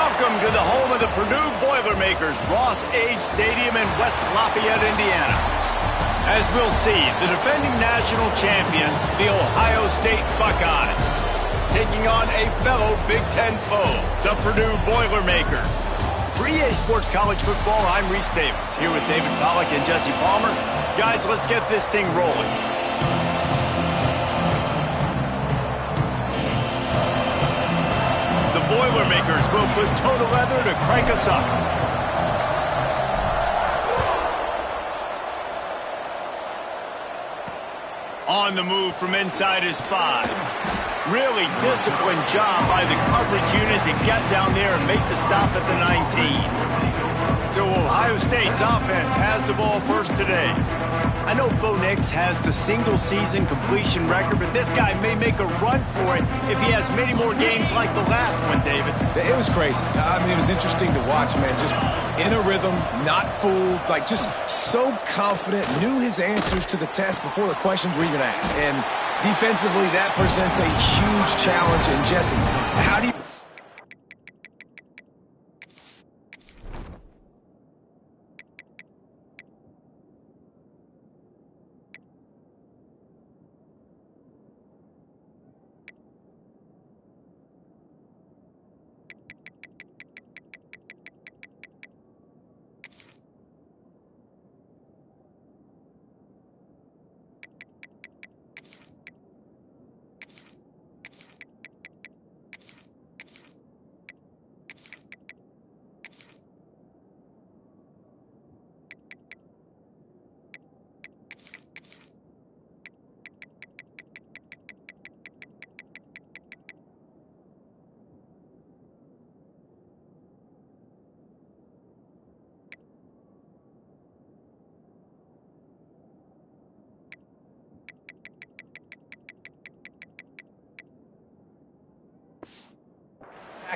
Welcome to the home of the Purdue Boilermakers, Ross Age Stadium in West Lafayette, Indiana. As we'll see, the defending national champions, the Ohio State Buckeyes, taking on a fellow Big Ten foe, the Purdue Boilermakers. For EA Sports College Football, I'm Reese Davis, here with David Pollack and Jesse Palmer. Guys, let's get this thing rolling. The Boilermakers will put toe to leather to crank us up. On the move from inside his 5. Really disciplined job by the coverage unit to get down there and make the stop at the 19. So Ohio State's offense has the ball first today. I know Bo Nix has the single-season completion record, but this guy may make a run for it if he has many more games like the last one, David. It was crazy. I mean, it was interesting to watch, man. Just in a rhythm, not fooled, like just so confident, knew his answers to the test before the questions were even asked. And defensively, that presents a huge challenge. And Jesse, how do you...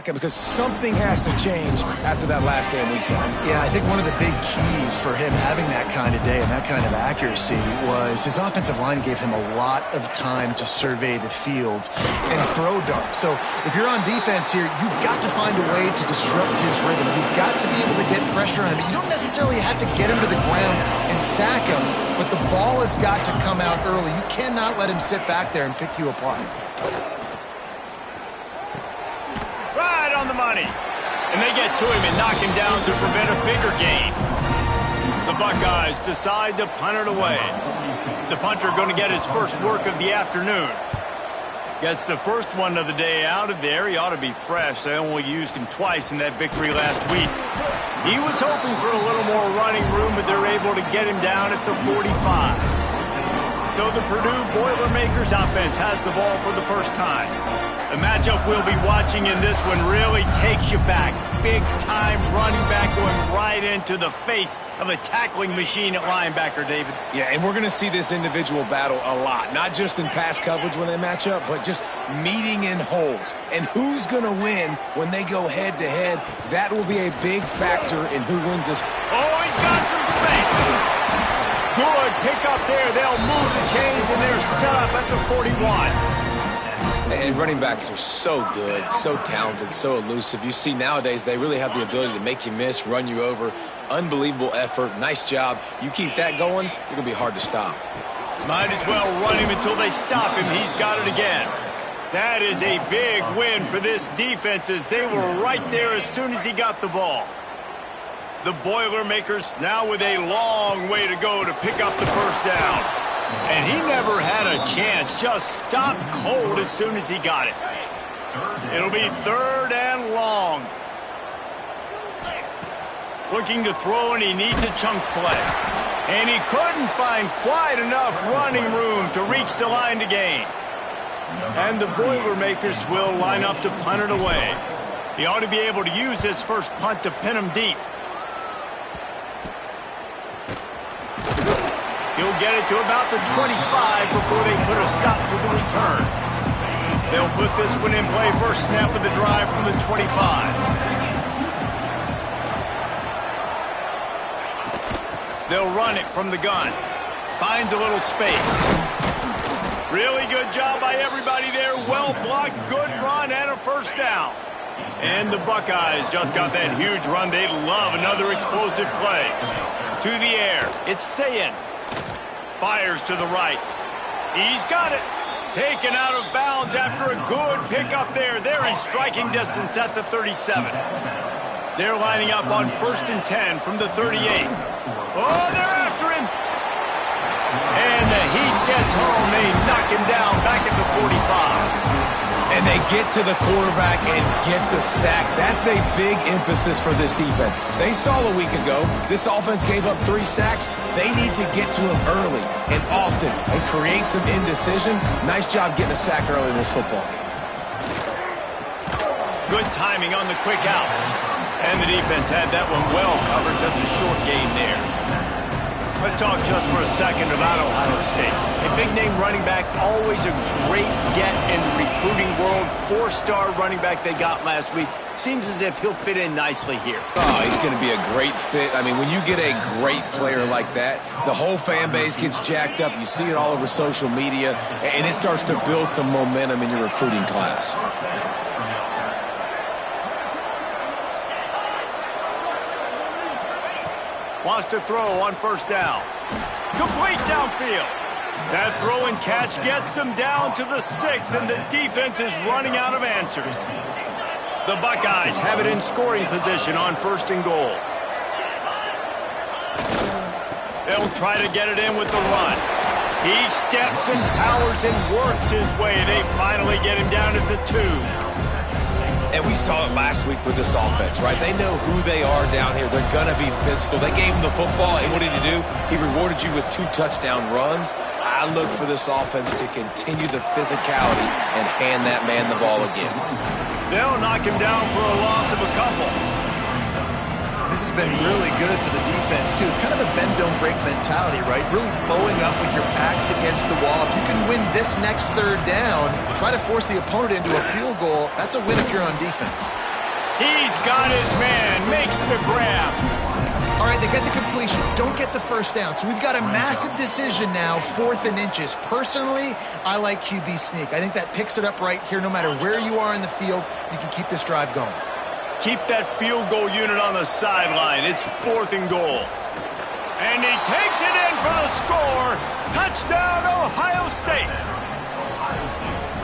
Because something has to change after that last game we saw. Yeah, I think one of the big keys for him having that kind of day and that kind of accuracy was his offensive line gave him a lot of time to survey the field and throw darts. So if you're on defense here, you've got to find a way to disrupt his rhythm. You've got to be able to get pressure on him. You don't necessarily have to get him to the ground and sack him, but the ball has got to come out early. You cannot let him sit back there and pick you apart. On the money. And they get to him and knock him down to prevent a bigger gain. The Buckeyes decide to punt it away. The punter going to get his first work of the afternoon. Gets the first one of the day out of there. He ought to be fresh. They only used him twice in that victory last week. He was hoping for a little more running room, but they're able to get him down at the 45. So the Purdue Boilermakers offense has the ball for the first time. The matchup we'll be watching in this one really takes you back. Big-time running back going right into the face of a tackling machine at linebacker, David. Yeah, and we're going to see this individual battle a lot. Not just in pass coverage when they match up, but just meeting in holes. And who's going to win when they go head-to-head? That will be a big factor in who wins this. Oh, he's got some space. Good pick up there. They'll move the chains, and they're set up at the 41. And running backs are so good, so talented, so elusive. You see nowadays they really have the ability to make you miss, run you over. Unbelievable effort. Nice job. You keep that going, it'll be hard to stop. Might as well run him until they stop him. He's got it again. That is a big win for this defense as they were right there as soon as he got the ball. The Boilermakers now with a long way to go to pick up the first down. And he never had a chance, just stopped cold as soon as he got it. It'll be 3rd and long. Looking to throw, and he needs a chunk play. And he couldn't find quite enough running room to reach the line to gain. And the Boilermakers will line up to punt it away. He ought to be able to use this first punt to pin him deep. He'll get it to about the 25 before they put a stop to the return. They'll put this one in play first snap of the drive from the 25. They'll run it from the gun. Finds a little space. Really good job by everybody there. Well blocked, good run, and a first down. And the Buckeyes just got that huge run. They love another explosive play. To the air. It's Sayin. Fires to the right. He's got it. Taken out of bounds after a good pickup there. They're in striking distance at the 37. They're lining up on 1st and 10 from the 38. Oh, they're after him. And the Heat gets home. They knock him down back at the 45. And they get to the quarterback and get the sack. That's a big emphasis for this defense. They saw a week ago, this offense gave up 3 sacks. They need to get to him early and often and create some indecision. Nice job getting a sack early in this football game. Good timing on the quick out. And the defense had that one well covered. Just a short game there. Let's talk just for a second about Ohio State. A big-name running back, always a great get in the recruiting world. 4-star running back they got last week. Seems as if he'll fit in nicely here. Oh, he's going to be a great fit. I mean, when you get a great player like that, the whole fan base gets jacked up. You see it all over social media, and it starts to build some momentum in your recruiting class. Wants to throw on 1st down. Complete downfield. That throw and catch gets them down to the 6, and the defense is running out of answers. The Buckeyes have it in scoring position on 1st and goal. They'll try to get it in with the run. He steps and powers and works his way. They finally get him down at the 2. And we saw it last week with this offense, right? They know who they are down here. They're going to be physical. They gave him the football, and what did he do? He rewarded you with 2 touchdown runs. I look for this offense to continue the physicality and hand that man the ball again. They'll knock him down for a loss of a couple. This has been really good for the defense, too. It's kind of a bend-don't-break mentality, right? Really bowing up with your backs against the wall. If you can win this next 3rd down, try to force the opponent into a field goal. That's a win if you're on defense. He's got his man. Makes the grab. All right, they get the completion. Don't get the 1st down. So we've got a massive decision now, 4th and inches. Personally, I like QB sneak. I think that picks it up right here. No matter where you are in the field, you can keep this drive going. Keep that field goal unit on the sideline. It's 4th and goal. And he takes it in for the score. Touchdown, Ohio State.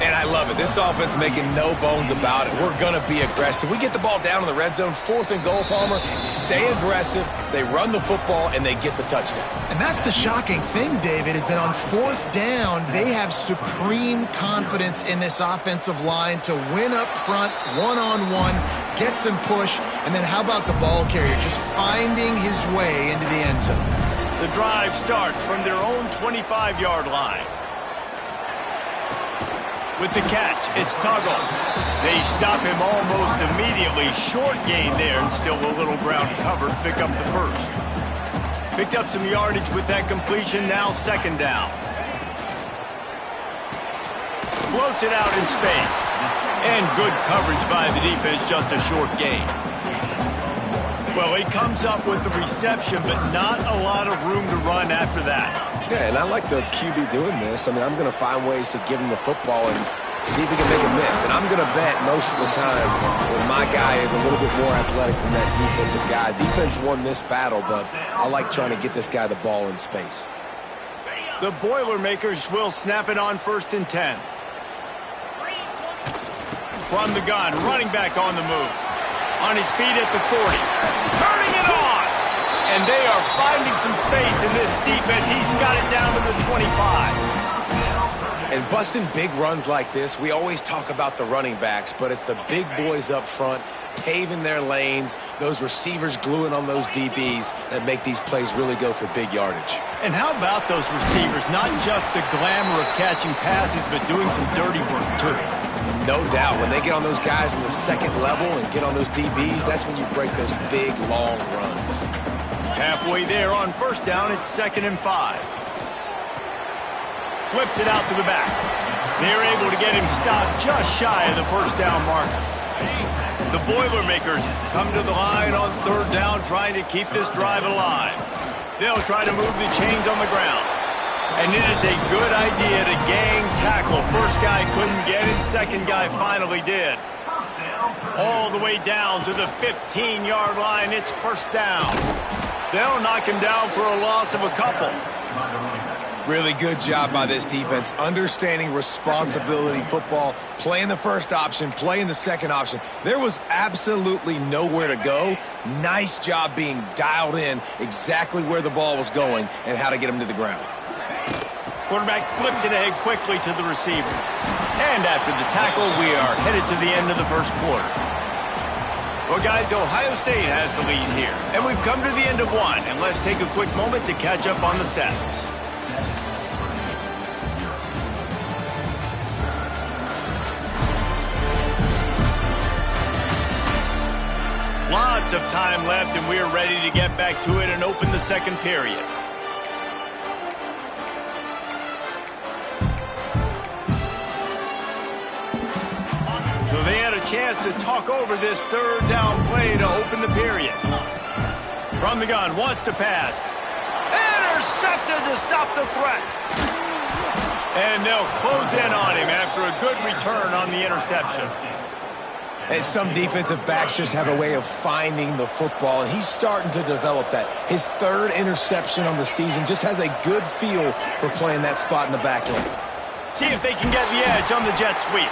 And I love it. This offense making no bones about it. We're going to be aggressive. We get the ball down in the red zone, 4th and goal, Palmer. Stay aggressive. They run the football, and they get the touchdown. And that's the shocking thing, David, is that on 4th down, they have supreme confidence in this offensive line to win up front, one-on-one, get some push, and then how about the ball carrier just finding his way into the end zone? The drive starts from their own 25-yard line. With the catch, it's Tuggle. They stop him almost immediately. Short gain there, and still a little ground to cover to pick up the 1st. Picked up some yardage with that completion, now 2nd down. Floats it out in space. And good coverage by the defense, just a short gain. Well, he comes up with the reception, but not a lot of room to run after that. Yeah, and I like the QB doing this. I mean, I'm going to find ways to give him the football and see if he can make a miss. And I'm going to bet most of the time when my guy is a little bit more athletic than that defensive guy. Defense won this battle, but I like trying to get this guy the ball in space. The Boilermakers will snap it on 1st and 10. From the gun, running back on the move. On his feet at the 40. Turning it on! And they are finding some space in this defense. He's got it down to the 25. And busting big runs like this, we always talk about the running backs, but it's the big boys up front, paving their lanes, those receivers gluing on those DBs that make these plays really go for big yardage. And how about those receivers? Not just the glamour of catching passes, but doing some dirty work, too. No doubt. When they get on those guys in the 2nd level and get on those DBs, that's when you break those big, long runs. Halfway there on 1st down, it's 2nd and 5. Flips it out to the back. They're able to get him stopped just shy of the 1st down marker. The Boilermakers come to the line on 3rd down, trying to keep this drive alive. They'll try to move the chains on the ground. And it is a good idea to gang tackle. First guy couldn't get him, 2nd guy finally did. All the way down to the 15-yard line. It's first down. They'll knock him down for a loss of a couple. Really good job by this defense, understanding responsibility football, playing the first option, playing the second option. There was absolutely nowhere to go. Nice job being dialed in exactly where the ball was going and how to get him to the ground. Quarterback flips it ahead quickly to the receiver. And after the tackle, we are headed to the end of the first quarter. Well, guys, Ohio State has the lead here. And we've come to the end of one. And let's take a quick moment to catch up on the stats. Lots of time left, and we're ready to get back to it and open the second period. So they had a chance to talk over this third down play to open the period. From the gun, wants to pass. Intercepted to stop the threat. And they'll close in on him after a good return on the interception. And some defensive backs just have a way of finding the football, and he's starting to develop that. His third interception on the season, just has a good feel for playing that spot in the back end. See if they can get the edge on the jet sweep.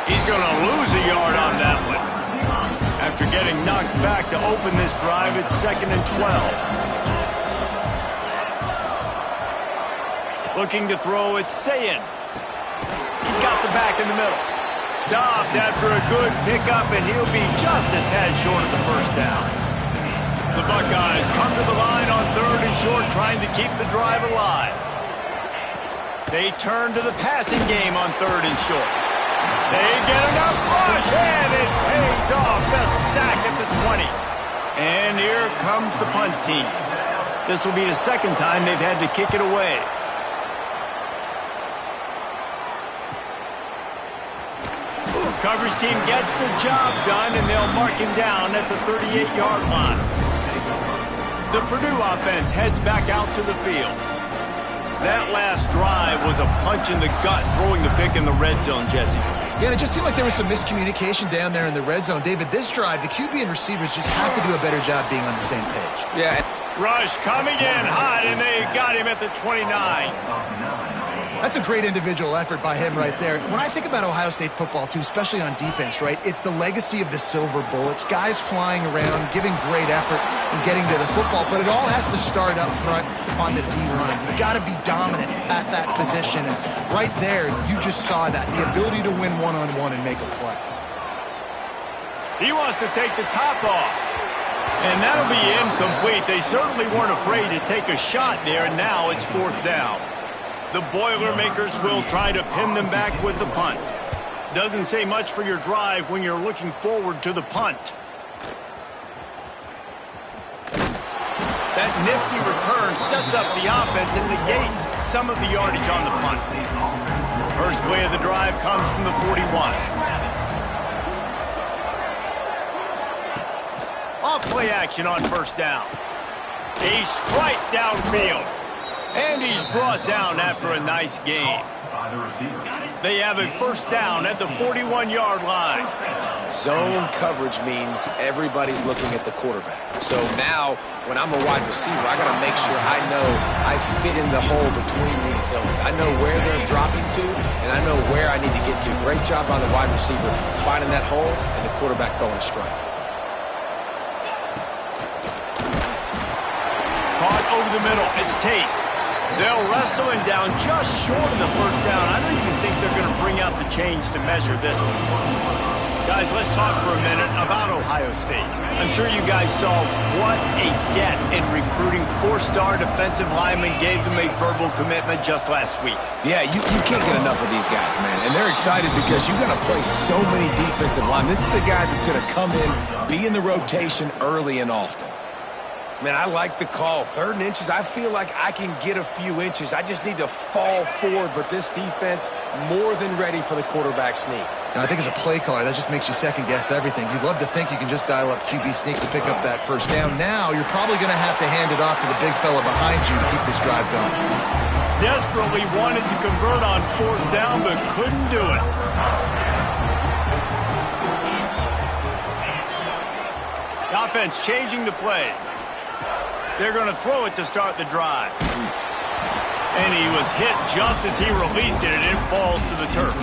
He's going to lose a yard on that one. After getting knocked back to open this drive, it's 2nd and 12. Looking to throw, it's Sayin. He's got the back in the middle. Stopped after a good pickup, and he'll be just a tad short of the first down. The Buckeyes come to the line on 3rd and short, trying to keep the drive alive. They turn to the passing game on 3rd and short. They get enough rush, and it pays off. The sack at the 20. And here comes the punt team. This will be the second time they've had to kick it away. Coverage team gets the job done, and they'll mark him down at the 38-yard line. The Purdue offense heads back out to the field. That last drive was a punch in the gut, throwing the pick in the red zone, Jesse. Yeah, and it just seemed like there was some miscommunication down there in the red zone. David, this drive, the QB and receivers just have to do a better job being on the same page. Yeah. Rush coming in hot, and they got him at the 29. That's a great individual effort by him right there. When I think about Ohio State football, too, especially on defense, right, it's the legacy of the Silver Bullets, guys flying around, giving great effort and getting to the football, but it all has to start up front on the D-line. You've got to be dominant at that position, and right there, you just saw that, the ability to win one-on-one and make a play. He wants to take the top off, and that'll be incomplete. They certainly weren't afraid to take a shot there, and now it's 4th down. The Boilermakers will try to pin them back with the punt. Doesn't say much for your drive when you're looking forward to the punt. That nifty return sets up the offense and negates some of the yardage on the punt. First play of the drive comes from the 41. Off play action on first down. A strike downfield. And he's brought down after a nice game. They have a first down at the 41-yard line. Zone coverage means everybody's looking at the quarterback. So now, when I'm a wide receiver, I got to make sure I know I fit in the hole between these zones. I know where they're dropping to, and I know where I need to get to. Great job by the wide receiver finding that hole and the quarterback throwing a strike. Caught over the middle. It's Tate. They'll wrestle him down just short of the first down. I don't even think they're going to bring out the chains to measure this one. Guys, let's talk for a minute about Ohio State. I'm sure you guys saw what a get in recruiting. 4-star defensive linemen gave them a verbal commitment just last week. Yeah, you can't get enough of these guys, man. And they're excited because you got to play so many defensive linemen. This is the guy that's going to come in, be in the rotation early and often. Man, I like the call. 3rd and inches, I feel like I can get a few inches. I just need to fall forward, but this defense more than ready for the quarterback sneak. Now, I think as a play caller, that just makes you second-guess everything. You'd love to think you can just dial up QB sneak to pick up that first down. Now, you're probably going to have to hand it off to the big fella behind you to keep this drive going. Desperately wanted to convert on 4th down, but couldn't do it. offense changing the play. They're going to throw it to start the drive. And he was hit just as he released it, and it falls to the turf.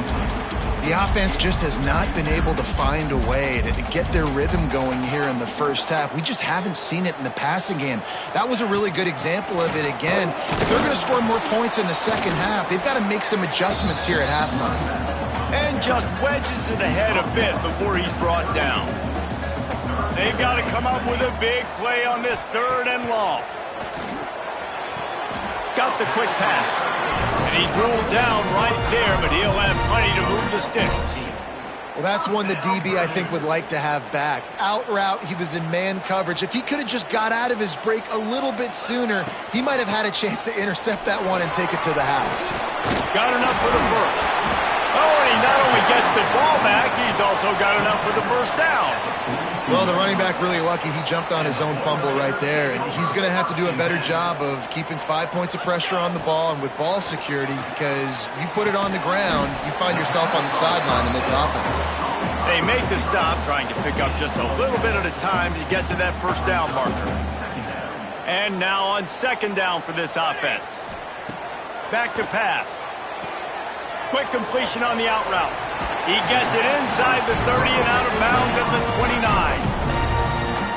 The offense just has not been able to find a way to get their rhythm going here in the first half. We just haven't seen it in the passing game. That was a really good example of it again. If they're going to score more points in the second half, they've got to make some adjustments here at halftime. And just wedges it ahead a bit before he's brought down. They've got to come up with a big play on this 3rd and long. Got the quick pass. And he's ruled down right there, but he'll have plenty to move the sticks. Well, that's one the DB, I think, would like to have back. Out route, he was in man coverage. If he could have just got out of his break a little bit sooner, he might have had a chance to intercept that one and take it to the house. Got enough for the first. Oh, and he not only gets the ball back, he's also got enough for the first down. Well, the running back really lucky. He jumped on his own fumble right there, and he's going to have to do a better job of keeping 5 points of pressure on the ball and with ball security, because you put it on the ground, you find yourself on the sideline in this offense. They make the stop, trying to pick up just a little bit at a time to get to that first down marker. And now on 2nd down for this offense. Back to pass. Quick completion on the out route. He gets it inside the 30 and out of bounds at the 29.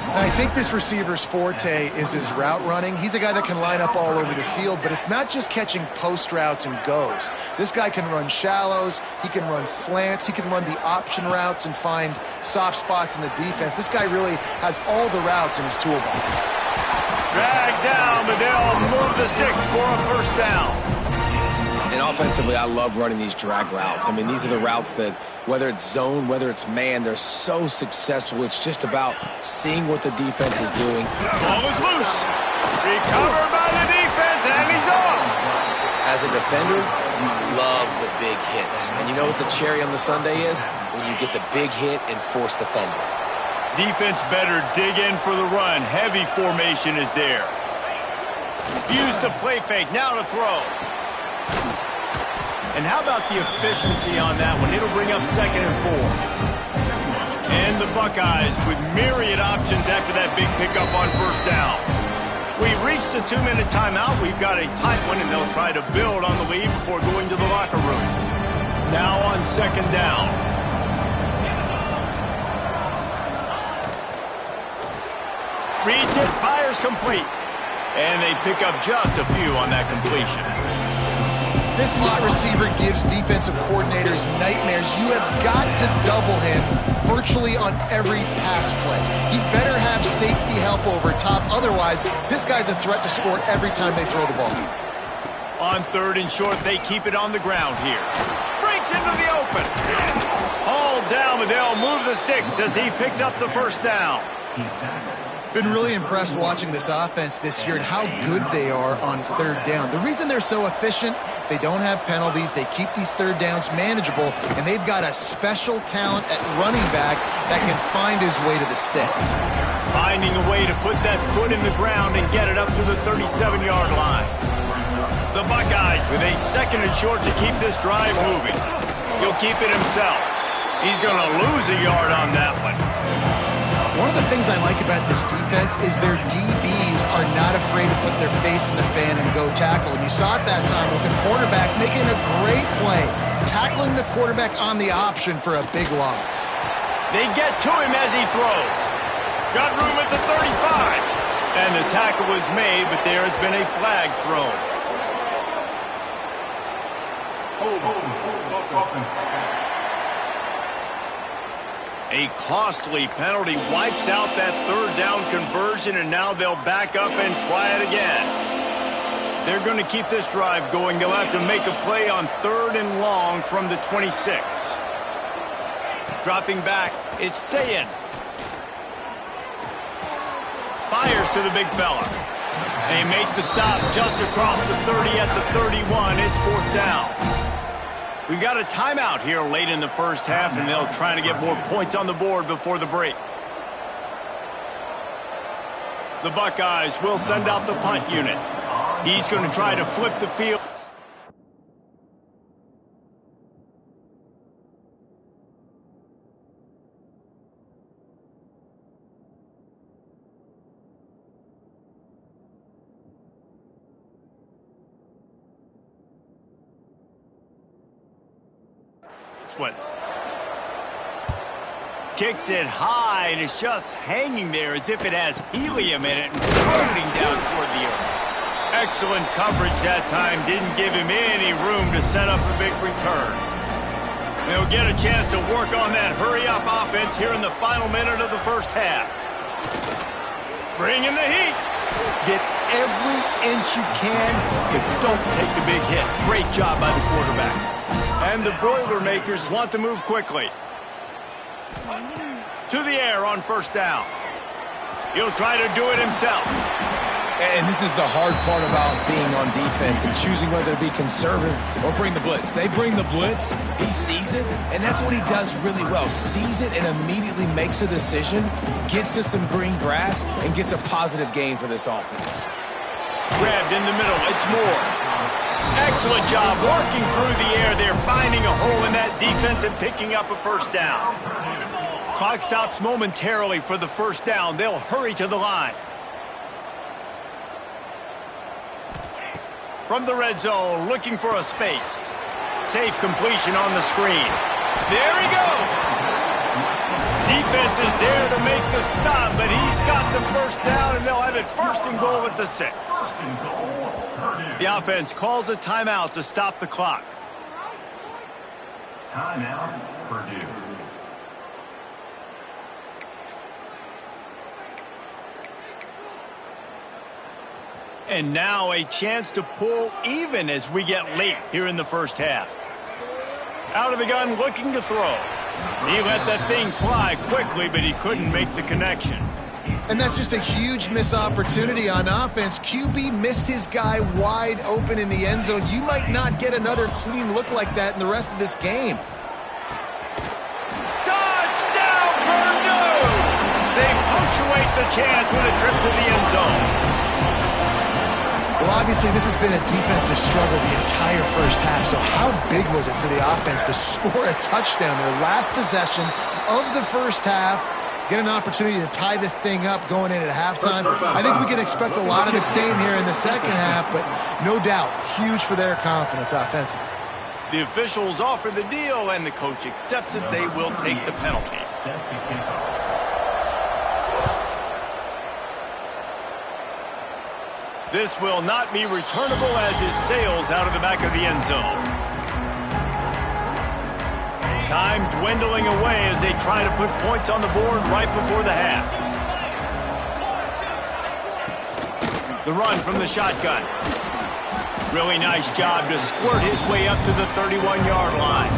I think this receiver's forte is his route running. He's a guy that can line up all over the field, but it's not just catching post routes and goes. This guy can run shallows, he can run slants, he can run the option routes and find soft spots in the defense. This guy really has all the routes in his toolbox. Dragged down, but they'll move the sticks for a first down. And offensively, I love running these drag routes. I mean, these are the routes that, whether it's zone, whether it's man, they're so successful. It's just about seeing what the defense is doing. Ball is loose. Recovered by the defense, and he's off. As a defender, you love the big hits. And you know what the cherry on the sundae is? When you get the big hit and force the fumble. Defense better dig in for the run. Heavy formation is there. Use the play fake. Now to throw. And how about the efficiency on that one? It'll bring up 2nd and 4. And the Buckeyes with myriad options after that big pickup on first down. We've reached the 2-minute timeout. We've got a tight one, and they'll try to build on the lead before going to the locker room. Now on 2nd down. Reads it, fires complete. And they pick up just a few on that completion. This slot receiver gives defensive coordinators nightmares. You have got to double him virtually on every pass play. He better have safety help over top. Otherwise, this guy's a threat to score every time they throw the ball. On 3rd and short, they keep it on the ground here. Breaks into the open. Hauled down, but they'll move the sticks as he picks up the first down. Been really impressed watching this offense this year and how good they are on 3rd down. The reason they're so efficient, they don't have penalties, they keep these 3rd downs manageable, and they've got a special talent at running back that can find his way to the sticks. Finding a way to put that foot in the ground and get it up to the 37-yard line. The Buckeyes with a 2nd and short to keep this drive moving. He'll keep it himself. He's going to lose a yard on that one. One of the things I like about this defense is their DBs are not afraid to put their face in the fan and go tackle. And you saw it that time with the quarterback making a great play, tackling the quarterback on the option for a big loss. They get to him as he throws. Got room at the 35. And the tackle was made, but there has been a flag thrown. A costly penalty wipes out that 3rd down conversion, and now they'll back up and try it again. They're going to keep this drive going. They'll have to make a play on 3rd and long from the 26. Dropping back, it's Sayin. Fires to the big fella. They make the stop just across the 30 at the 31. It's 4th down. We got a timeout here late in the first half, and they'll try to get more points on the board before the break. The Buckeyes will send out the punt unit. He's going to try to flip the field. one. Kicks it high, and it's just hanging there as if it has helium in it and floating down toward the earth. Excellent coverage that time. Didn't give him any room to set up a big return. They'll get a chance to work on that hurry-up offense here in the final minute of the first half. Bring in the heat. Get every inch you can, but don't take the big hit. Great job by the quarterback. And the Boilermakers want to move quickly. To the air on first down. He'll try to do it himself. And this is the hard part about being on defense and choosing whether to be conservative or bring the blitz. They bring the blitz, he sees it, and that's what he does really well. Sees it and immediately makes a decision, gets to some green grass, and gets a positive gain for this offense. Grabbed in the middle, it's Moore. Excellent job working through the air there, finding a hole in that defense and picking up a first down. Clock stops momentarily for the first down. They'll hurry to the line. From the red zone, looking for a space. Safe completion on the screen. There he goes. Defense is there to make the stop, but he's got the first down, and they'll have it first and goal at the 6. The offense calls a timeout to stop the clock. Timeout, Purdue. And now a chance to pull even as we get late here in the first half. Out of the gun, looking to throw. He let that thing fly quickly, but he couldn't make the connection. And that's just a huge missed opportunity on offense. QB missed his guy wide open in the end zone. You might not get another clean look like that in the rest of this game. Touchdown, Purdue! They punctuate the chance with a trip to the end zone. Well, obviously, this has been a defensive struggle the entire first half, so how big was it for the offense to score a touchdown, their last possession of the first half, get an opportunity to tie this thing up going in at halftime? I think we can expect a lot of the same here in the second half, but no doubt, huge for their confidence offensively. The officials offer the deal, and the coach accepts it. They will take the penalty. This will not be returnable as it sails out of the back of the end zone. Time dwindling away as they try to put points on the board right before the half. The run from the shotgun. Really nice job to squirt his way up to the 31-yard line.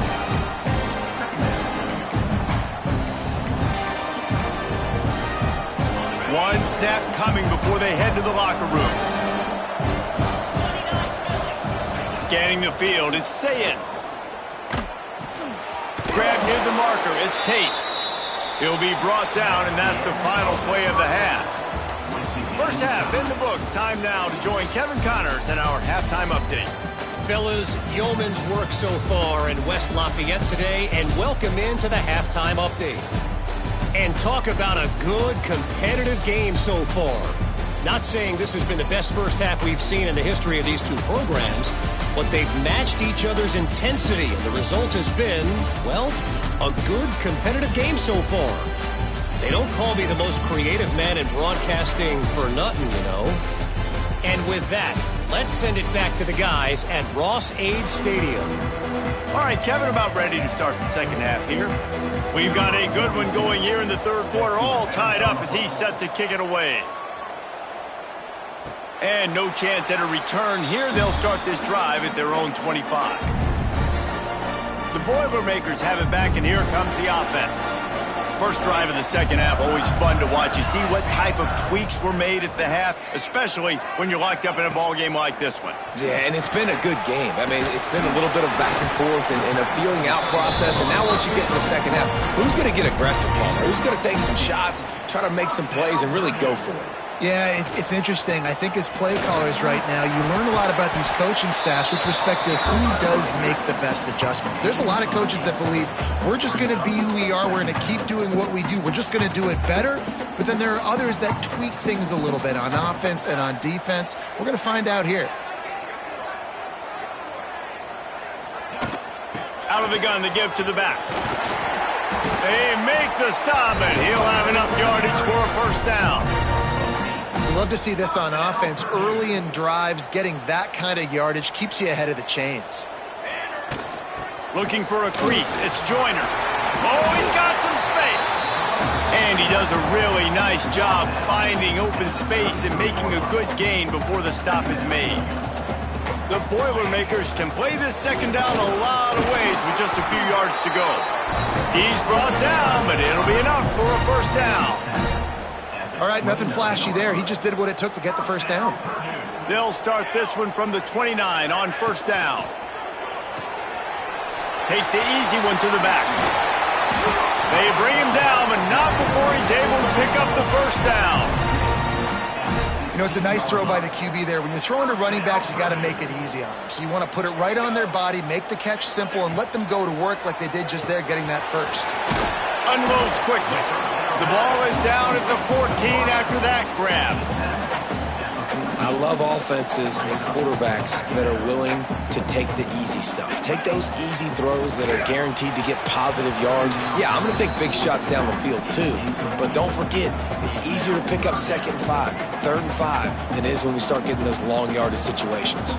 One snap coming before they head to the locker room. Scanning the field, it's Sayin. Grabbed near the marker, it's Tate. He'll be brought down, and that's the final play of the half. First half in the books. Time now to join Kevin Connors in our halftime update. Fellas, yeoman's work so far in West Lafayette today, and welcome into the halftime update. And talk about a good competitive game so far. Not saying this has been the best first half we've seen in the history of these two programs, but they've matched each other's intensity, and the result has been, well, a good competitive game so far. They don't call me the most creative man in broadcasting for nothing, you know. And with that, let's send it back to the guys at Ross-Ade Stadium. All right, Kevin, about ready to start the second half here. We've got a good one going here in the third quarter, all tied up as he's set to kick it away. And no chance at a return here. They'll start this drive at their own 25. The Boilermakers have it back, and here comes the offense. First drive of the second half, always fun to watch. You see what type of tweaks were made at the half, especially when you're locked up in a ball game like this one. Yeah, and it's been a good game. I mean, it's been a little bit of back and forth and a feeling out process. And now once you get in the second half, who's going to get aggressive, Palmer? Who's going to take some shots, try to make some plays, and really go for it? Yeah, it's interesting. I think as play callers right now, you learn a lot about these coaching staffs with respect to who does make the best adjustments. There's a lot of coaches that believe we're just going to be who we are. We're going to keep doing what we do. We're just going to do it better. But then there are others that tweak things a little bit on offense and on defense. We're going to find out here. Out of the gun to give to the back. They make the stop, and he'll have enough yardage for a first down. We love to see this on offense. Early in drives, getting that kind of yardage keeps you ahead of the chains. Looking for a crease. It's Joyner. Oh, he's got some space. And he does a really nice job finding open space and making a good gain before the stop is made. The Boilermakers can play this second down a lot of ways with just a few yards to go. He's brought down, but it'll be enough for a first down. All right, nothing flashy there. He just did what it took to get the first down. They'll start this one from the 29 on first down. Takes the easy one to the back. They bring him down, but not before he's able to pick up the first down. You know, it's a nice throw by the QB there. When you're throwing to running backs, you got to make it easy on them. So you want to put it right on their body, make the catch simple, and let them go to work like they did just there, getting that first. Unloads quickly. The ball is down at the 14 after that grab. I love offenses and quarterbacks that are willing to take the easy stuff. Take those easy throws that are guaranteed to get positive yards. Yeah, I'm going to take big shots down the field too. But don't forget, it's easier to pick up 2nd and 5, 3rd and 5 than it is when we start getting those long yardage situations.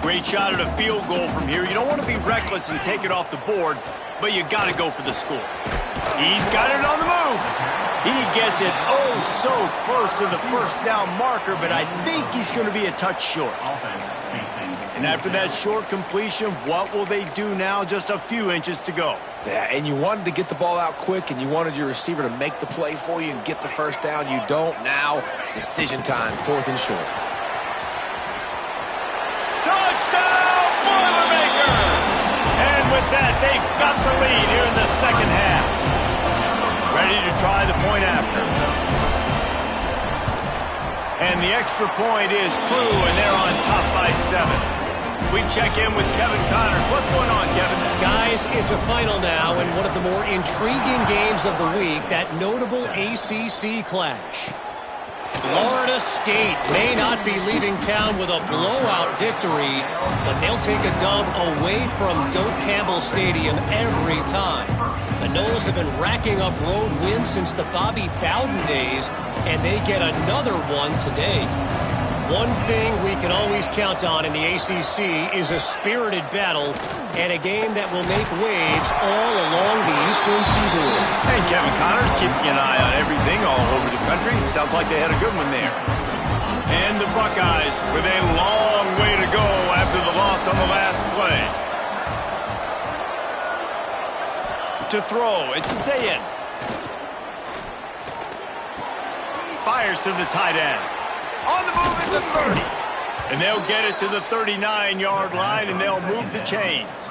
Great shot at a field goal from here. You don't want to be reckless and take it off the board, but you got to go for the score. He's got it on the move. He gets it so close to the first down marker, but I think he's going to be a touch short. And after that short completion, what will they do now? Just a few inches to go. Yeah, and you wanted to get the ball out quick, and you wanted your receiver to make the play for you and get the first down. You don't now. Decision time, 4th and short. Touchdown, Boilermakers! And with that, they've got the lead here in the second half. Ready to try the point after. And the extra point is true, and they're on top by 7. We check in with Kevin Connors. What's going on, Kevin? Guys, it's a final now, and one of the more intriguing games of the week, that notable ACC clash. Florida State may not be leaving town with a blowout victory, but they'll take a dub away from Doak Campbell Stadium every time. The Noles have been racking up road wins since the Bobby Bowden days, and they get another one today. One thing we can always count on in the ACC is a spirited battle and a game that will make waves all along the Eastern Seaboard. And Kevin Connors keeping an eye on everything all over the country. Sounds like they had a good one there. And the Buckeyes with a long way to go after the loss on the last play. To throw, it's Sayin. Fires to the tight end. On the move at the 30. And they'll get it to the 39-yard line, and they'll move the chains.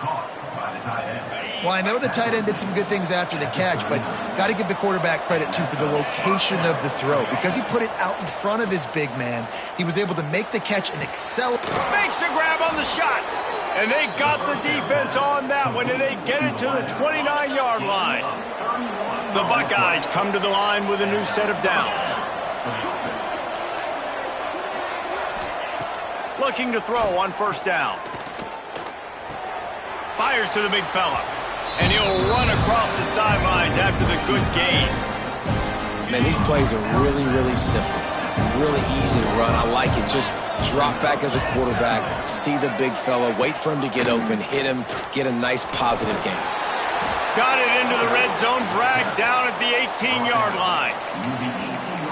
Well, I know the tight end did some good things after the catch, but got to give the quarterback credit, too, for the location of the throw. Because he put it out in front of his big man, he was able to make the catch and accelerate. Makes a grab on the shot. And they got the defense on that one, and they get it to the 29-yard line. The Buckeyes come to the line with a new set of downs. Looking to throw on first down. Fires to the big fella. And he'll run across the sidelines after the good gain. Man, these plays are really, really simple. Really easy to run. I like it. Just drop back as a quarterback, see the big fella, wait for him to get open, hit him, get a nice positive gain. Got it into the red zone, dragged down at the 18-yard line.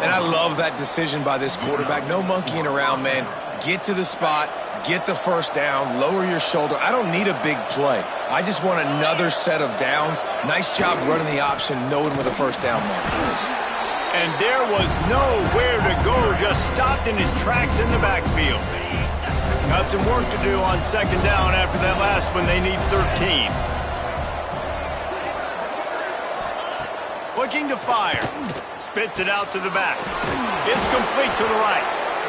And I love that decision by this quarterback. No monkeying around, man. Get to the spot, get the first down, lower your shoulder. I don't need a big play. I just want another set of downs. Nice job running the option, knowing where the first down mark is. And there was nowhere to go, just stopped in his tracks in the backfield. Got some work to do on second down after that last one. They need 13. Looking to fire. Spits it out to the back. It's complete to the right.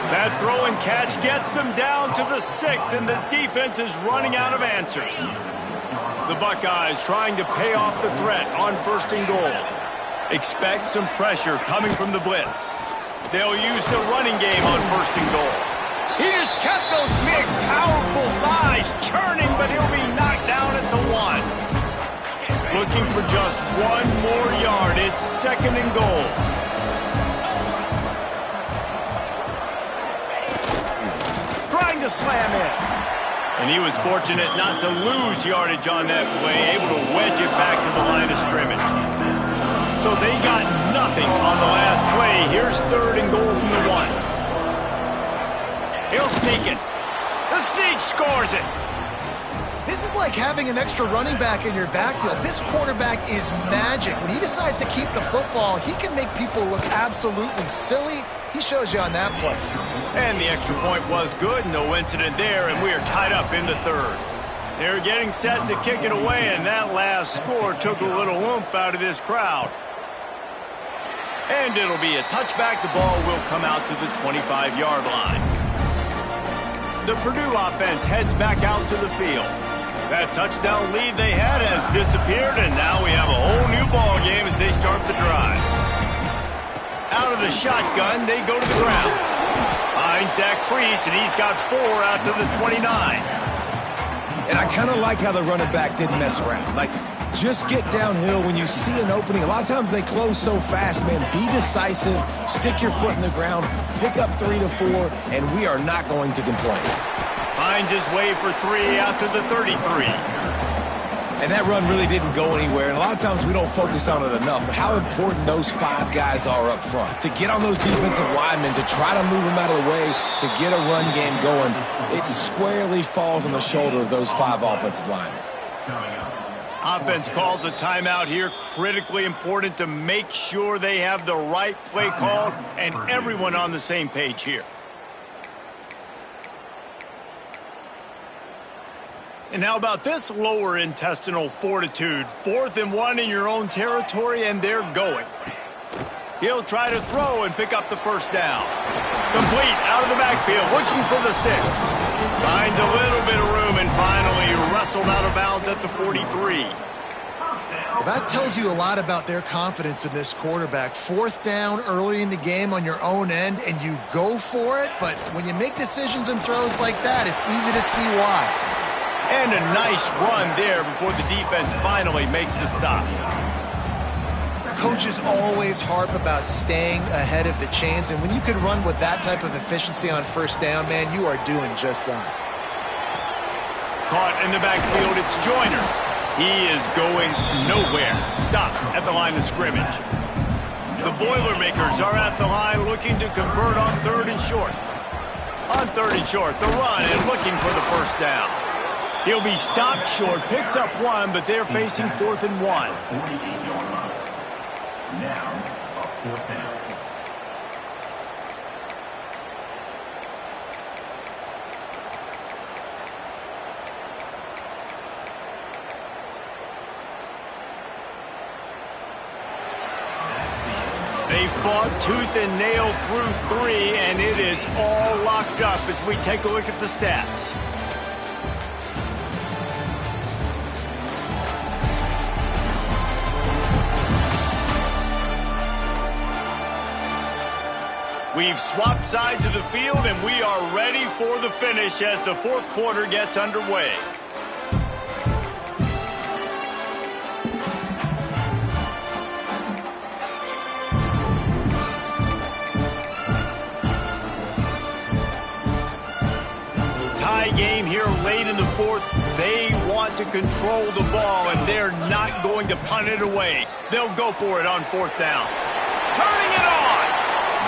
That throw and catch gets them down to the 6, and the defense is running out of answers. The Buckeyes trying to pay off the threat on first and goal. Expect some pressure coming from the blitz. They'll use the running game on first and goal. He just kept those big, powerful thighs churning, but he'll be knocked down at the 1. for just one more yard. It's 2nd and goal. Trying to slam it. And he was fortunate not to lose yardage on that play, able to wedge it back to the line of scrimmage. So they got nothing on the last play. Here's 3rd and goal from the 1. He'll sneak it. The sneak scores it. This is like having an extra running back in your backfield. This quarterback is magic. When he decides to keep the football, he can make people look absolutely silly. He shows you on that play. And the extra point was good. No incident there, and we are tied up in the 3rd. They're getting set to kick it away, and that last score took a little oomph out of this crowd. And it'll be a touchback. The ball will come out to the 25-yard line. The Purdue offense heads back out to the field. That touchdown lead they had has disappeared, and now we have a whole new ball game as they start the drive. Out of the shotgun, they go to the ground. Finds Zach Priest, and he's got 4 out to the 29. And I kind of like how the running back didn't mess around. Like, just get downhill when you see an opening. A lot of times they close so fast, man. Be decisive, stick your foot in the ground, pick up 3 to 4, and we are not going to complain. Finds his way for 3 out to the 33. And that run really didn't go anywhere. And a lot of times we don't focus on it enough. But how important those 5 guys are up front. To get on those defensive linemen, to try to move them out of the way, to get a run game going, it squarely falls on the shoulder of those 5 offensive linemen. Offense calls a timeout here. Critically important to make sure they have the right play called and everyone on the same page here. And how about this lower intestinal fortitude? 4th and 1 in your own territory, and they're going. He'll try to throw and pick up the first down. Complete out of the backfield, looking for the sticks. Finds a little bit of room and finally wrestled out of bounds at the 43. Well, that tells you a lot about their confidence in this quarterback. 4th down early in the game on your own end, and you go for it. But when you make decisions and throws like that, it's easy to see why. And a nice run there before the defense finally makes the stop. Coaches always harp about staying ahead of the chains, and when you can run with that type of efficiency on 1st down, man, you are doing just that. Caught in the backfield, it's Joyner. He is going nowhere. Stop at the line of scrimmage. The Boilermakers are at the line looking to convert on 3rd and short. On 3rd and short, the run and looking for the first down. He'll be stopped short, picks up 1, but they're facing 4th and 1. Now, a 4th down. They fought tooth and nail through 3, and it is all locked up as we take a look at the stats. We've swapped sides of the field, and we are ready for the finish as the 4th quarter gets underway. Tie game here late in the 4th. They want to control the ball, and they're not going to punt it away. They'll go for it on 4th down. Turning it on!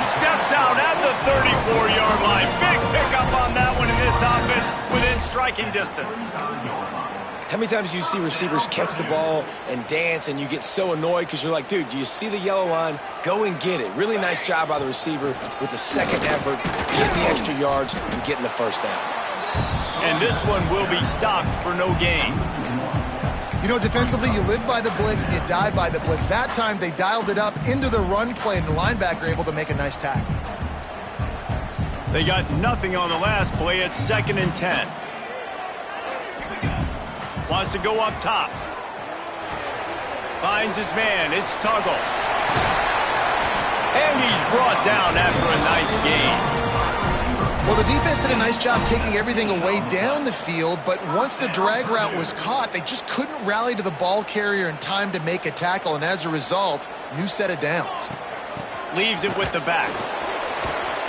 Steps out at the 34-yard line. Big pickup on that one in this offense within striking distance. How many times do you see receivers catch the ball and dance and you get so annoyed because you're like, dude, do you see the yellow line? Go and get it. Really nice job by the receiver with the 2nd effort, getting the extra yards and getting the first down. And this one will be stopped for no gain. You know, defensively, you live by the blitz and you die by the blitz. That time, they dialed it up into the run play, and the linebacker able to make a nice tackle. They got nothing on the last play. It's 2nd and 10. Wants to go up top. Finds his man. It's Tuggle. And he's brought down after a nice gain. Well, the defense did a nice job taking everything away down the field, but once the drag route was caught, they just couldn't rally to the ball carrier in time to make a tackle, and as a result, new set of downs. Leaves it with the back.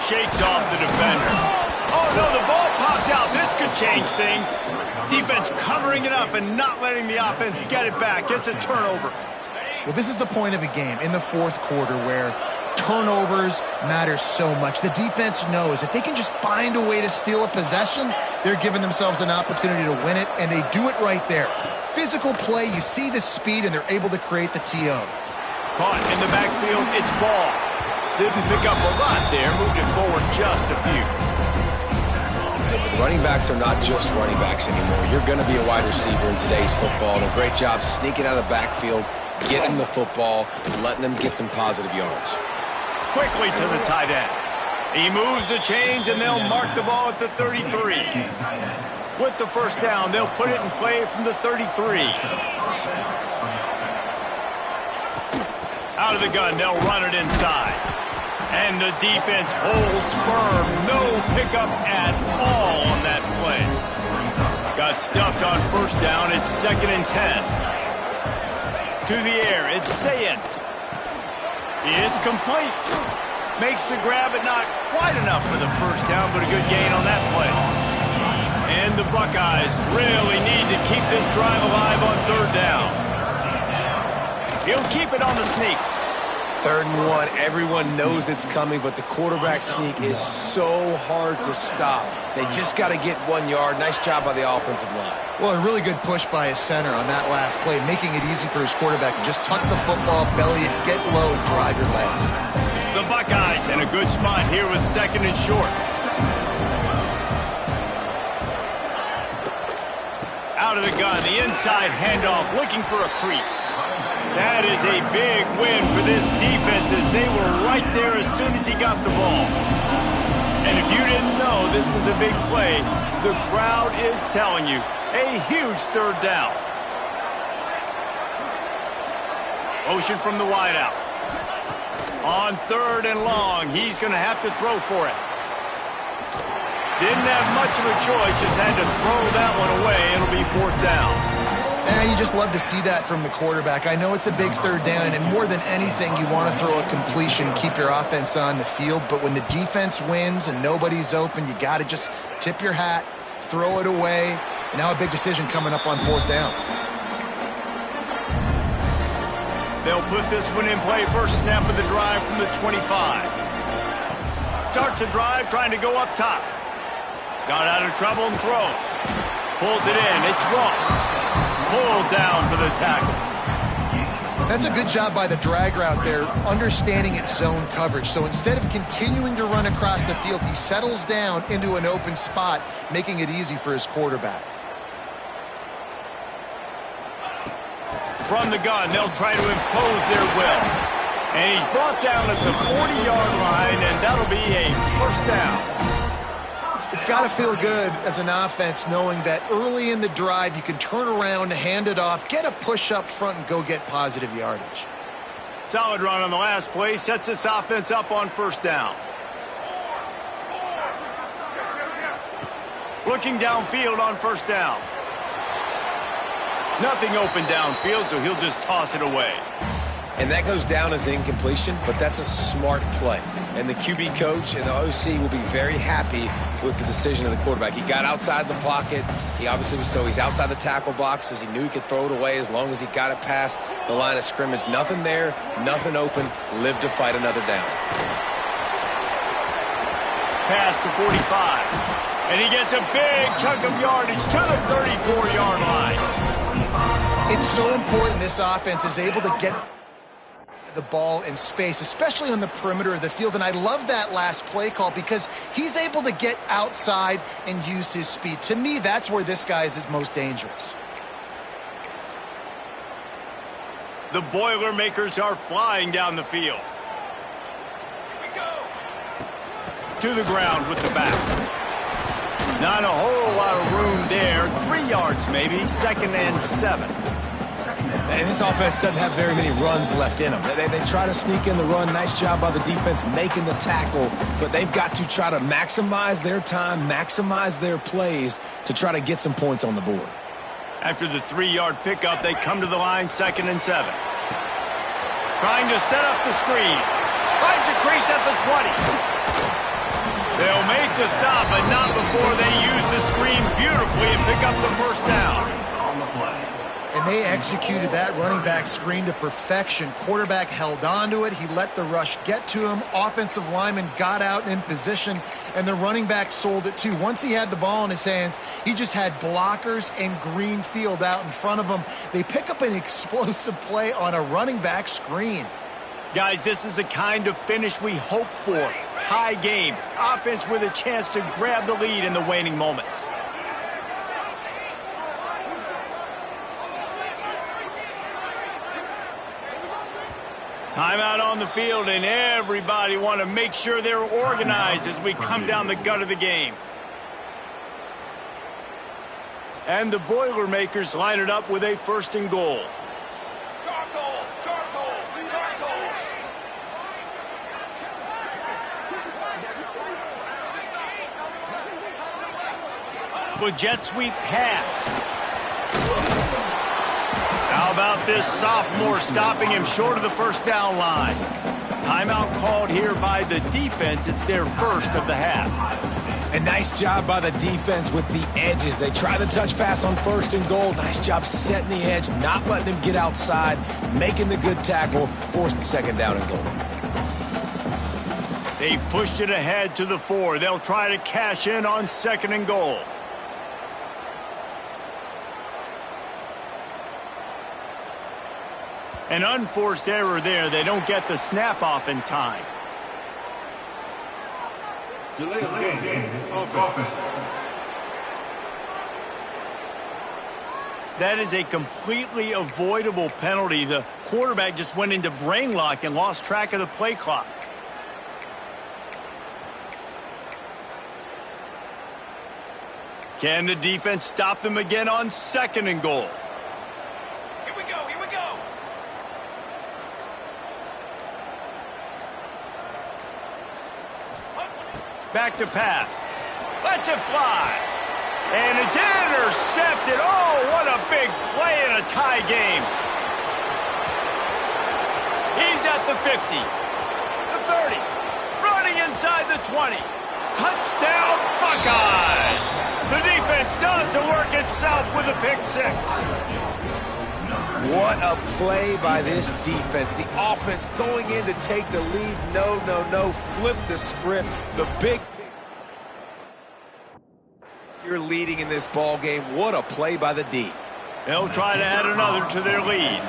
Shakes off the defender. Oh, no, the ball popped out. This could change things. Defense covering it up and not letting the offense get it back. It's a turnover. Well, this is the point of a game in the fourth quarter where turnovers matter so much. The defense knows if they can just find a way to steal a possession, they're giving themselves an opportunity to win it, and they do it right there. Physical play, you see the speed, and they're able to create the TO. Caught in the backfield, it's ball. Didn't pick up a lot there, moved it forward just a few. Listen, running backs are not just running backs anymore. You're going to be a wide receiver in today's football, and a great job sneaking out of the backfield, getting the football, letting them get some positive yards. Quickly to the tight end. He moves the chains, and they'll mark the ball at the 33. With the first down, they'll put it in play from the 33. Out of the gun, they'll run it inside. And the defense holds firm. No pickup at all on that play. Got stuffed on first down. It's 2nd and 10. To the air, it's Sayin. It's complete. Makes the grab, but not quite enough for the first down, but a good gain on that play. And the Buckeyes really need to keep this drive alive on 3rd down. He'll keep it on the sneak. 3rd and 1, everyone knows it's coming, but the quarterback sneak is so hard to stop. They just got to get 1 yard. Nice job by the offensive line. Well, a really good push by his center on that last play, making it easy for his quarterback to just tuck the football, belly it, get low, and drive your legs. The Buckeyes in a good spot here with 2nd and short. Out of the gun, the inside handoff, looking for a crease. That is a big win for this defense as they were right there as soon as he got the ball. And if you didn't know this was a big play, the crowd is telling you, a huge 3rd down. Motion from the wideout. On 3rd and long, he's going to have to throw for it. Didn't have much of a choice, just had to throw that one away. It'll be 4th down. You just love to see that from the quarterback. I know it's a big 3rd down, and more than anything, you want to throw a completion, keep your offense on the field. But when the defense wins and nobody's open, you got to just tip your hat, throw it away. And now a big decision coming up on 4th down. They'll put this one in play. First snap of the drive from the 25. Starts a drive trying to go up top. Got out of trouble and throws. Pulls it in. It's Ross. Pulled down for the tackle. That's a good job by the drag route there, understanding its zone coverage. So instead of continuing to run across the field, he settles down into an open spot, making it easy for his quarterback. From the gun, they'll try to impose their will. And he's brought down at the 40-yard line, and that'll be a 1st down. It's got to feel good as an offense knowing that early in the drive you can turn around, hand it off, get a push up front, and go get positive yardage. Solid run on the last play. Sets this offense up on 1st down. Looking downfield on 1st down. Nothing open downfield, so he'll just toss it away. And that goes down as an incompletion, but that's a smart play. And the QB coach and the OC will be very happy with the decision of the quarterback. He got outside the pocket. He obviously he's outside the tackle boxes. He knew he could throw it away as long as he got it past the line of scrimmage. Nothing there, nothing open. Live to fight another down. Past the 45. And he gets a big chunk of yardage to the 34-yard line. It's so important this offense is able to get the ball in space, especially on the perimeter of the field. And I love that last play call because he's able to get outside and use his speed. To me, that's where this guy is his most dangerous. The Boilermakers are flying down the field. To the ground with the back. Not a whole lot of room there. 3 yards maybe. 2nd and 7. And this offense doesn't have very many runs left in them. They try to sneak in the run. Nice job by the defense making the tackle. But they've got to try to maximize their time, maximize their plays to try to get some points on the board. After the 3-yard pickup, they come to the line 2nd and 7. Trying to set up the screen. Finds a crease at the 20. They'll make the stop, but not before they use the screen beautifully and pick up the first down. On the play. And they executed that running back screen to perfection. Quarterback held on to it. He let the rush get to him. Offensive lineman got out and in position, and the running back sold it too. Once he had the ball in his hands, he just had blockers and green field out in front of him. They pick up an explosive play on a running back screen. Guys, this is the kind of finish we hoped for. Tie game. Offense with a chance to grab the lead in the waning moments. Timeout on the field, and everybody want to make sure they're organized as we come down the gut of the game. And the Boilermakers line it up with a 1st and goal. Charcoal, charcoal, charcoal. With jet sweep pass. How about this sophomore stopping him short of the first down line? Timeout called here by the defense. It's their first of the half. And nice job by the defense with the edges. They try the touch pass on 1st and goal. Nice job setting the edge, not letting him get outside, making the good tackle, forced the 2nd down and goal. They've pushed it ahead to the 4. They'll try to cash in on 2nd and goal. An unforced error there. They don't get the snap off in time. Delay of game. Offense. That is a completely avoidable penalty. The quarterback just went into brain lock and lost track of the play clock. Can the defense stop them again on 2nd and goal? Here we go, here we go. Back to pass. Lets it fly. And it's intercepted. Oh, what a big play in a tie game. He's at the 50. The 30. Running inside the 20. Touchdown, Buckeyes. The defense does the work itself with a pick 6. What a play by this defense. The offense going in to take the lead. No. Flip the script. The big pick. You're leading in this ball game. What a play by the D. They'll try to add another to their lead.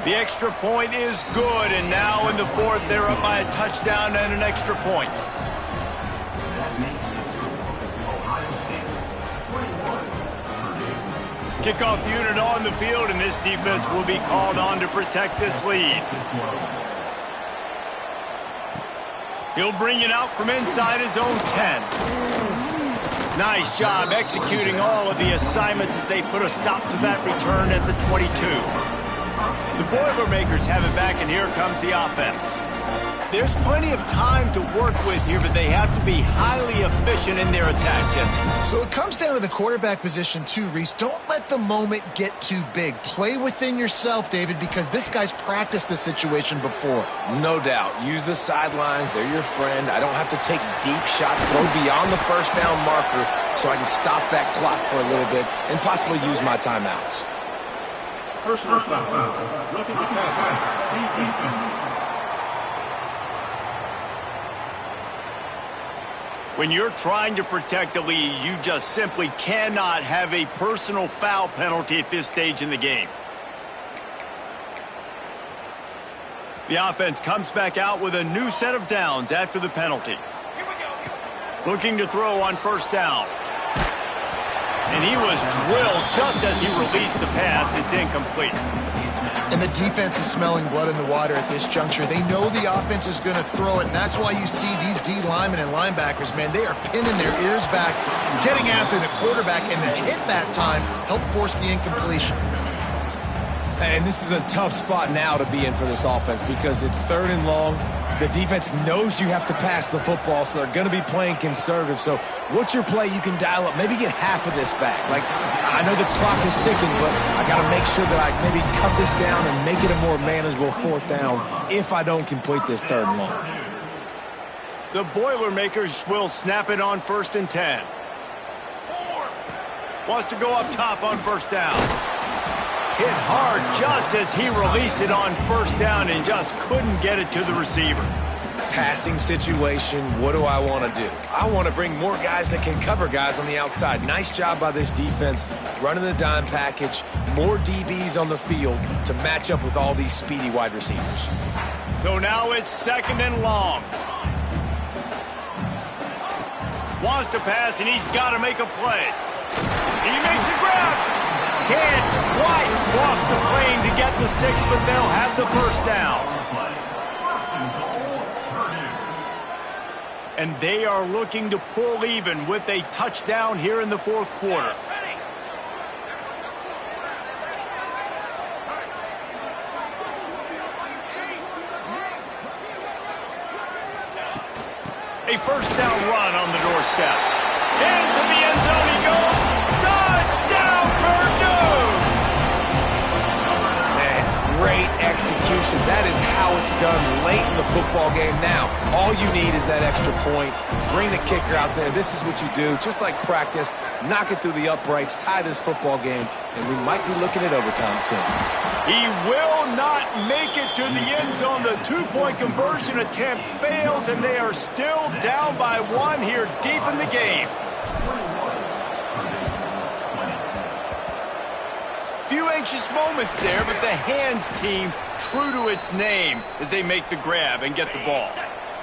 The extra point is good, and now in the 4th, they're up by a touchdown and an extra point. That makes it OhioSt 21. Kickoff unit on the field, and this defense will be called on to protect this lead. He'll bring it out from inside his own 10. Nice job executing all of the assignments as they put a stop to that return at the 22. The Boilermakers have it back, and here comes the offense. There's plenty of time to work with here, but they have to be highly efficient in their attack, Jesse. So it comes down to the quarterback position too, Reese. Don't let the moment get too big. Play within yourself, David, because this guy's practiced this situation before. No doubt. Use the sidelines. They're your friend. I don't have to take deep shots, throw beyond the first down marker so I can stop that clock for a little bit and possibly use my timeouts. Personal foul. Roughing the passer. Defense. When you're trying to protect a lead, you just simply cannot have a personal foul penalty at this stage in the game. The offense comes back out with a new set of downs after the penalty. Here we go. Looking to throw on 1st down. And he was drilled just as he released the pass. It's incomplete. And the defense is smelling blood in the water at this juncture. They know the offense is going to throw it, and that's why you see these D linemen and linebackers, man, they are pinning their ears back, getting after the quarterback, and the hit that time helped force the incompletion. And this is a tough spot now to be in for this offense because it's 3rd and long. The defense knows you have to pass the football, so they're going to be playing conservative. So what's your play you can dial up? Maybe get half of this back. Like, I know the clock is ticking, but I got to make sure that I maybe cut this down and make it a more manageable 4th down if I don't complete this 3rd and long. The Boilermakers will snap it on 1st and 10. Wants to go up top on 1st down. Hit hard just as he released it on 1st down and just couldn't get it to the receiver. Passing situation, what do I want to do? I want to bring more guys that can cover guys on the outside. Nice job by this defense, running the dime package, more DBs on the field to match up with all these speedy wide receivers. So now it's 2nd and long. Wants to pass, and he's got to make a play. He makes a grab. Can't quite cross the plane to get the 6, but they'll have the 1st down. And they are looking to pull even with a touchdown here in the 4th quarter. A 1st down run on the doorstep. Into the end zone he goes. Touchdown, Purdue! Man, great execution. That is how it's done late in the football game. Now, all you need is that extra point. Bring the kicker out there. This is what you do. Just like practice, knock it through the uprights, tie this football game, and we might be looking at overtime soon. He will not make it to the end zone. The 2-point conversion attempt fails, and they are still down by 1 here deep in the game. Few anxious moments there, but the hands team true to its name as they make the grab and get the ball.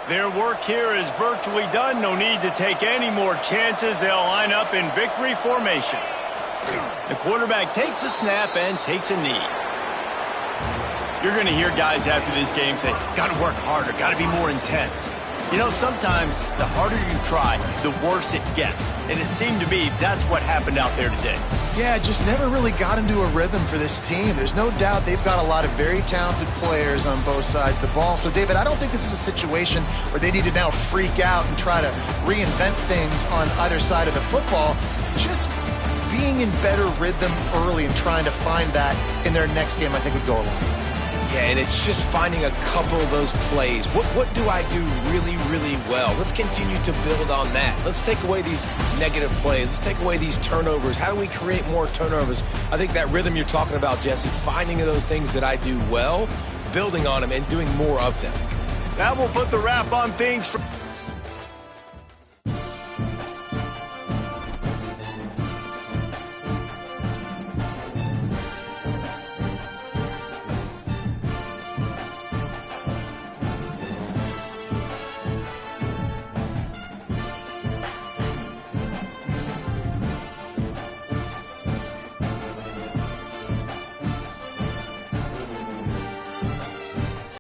Their work here is virtually done. No need to take any more chances. They'll line up in victory formation. The quarterback takes a snap and takes a knee. You're going to hear guys after this game say, got to work harder, got to be more intense. You know, sometimes the harder you try, the worse it gets. And it seemed to me that's what happened out there today. Yeah, just never really got into a rhythm for this team. There's no doubt they've got a lot of very talented players on both sides of the ball. So, David, I don't think this is a situation where they need to now freak out and try to reinvent things on either side of the football. Just being in better rhythm early and trying to find that in their next game, I think would go a long way. Yeah, and it's just finding a couple of those plays. What do I do really, really well? Let's continue to build on that. Let's take away these negative plays. Let's take away these turnovers. How do we create more turnovers? I think that rhythm you're talking about, Jesse, finding those things that I do well, building on them, and doing more of them. That will put the wrap on things.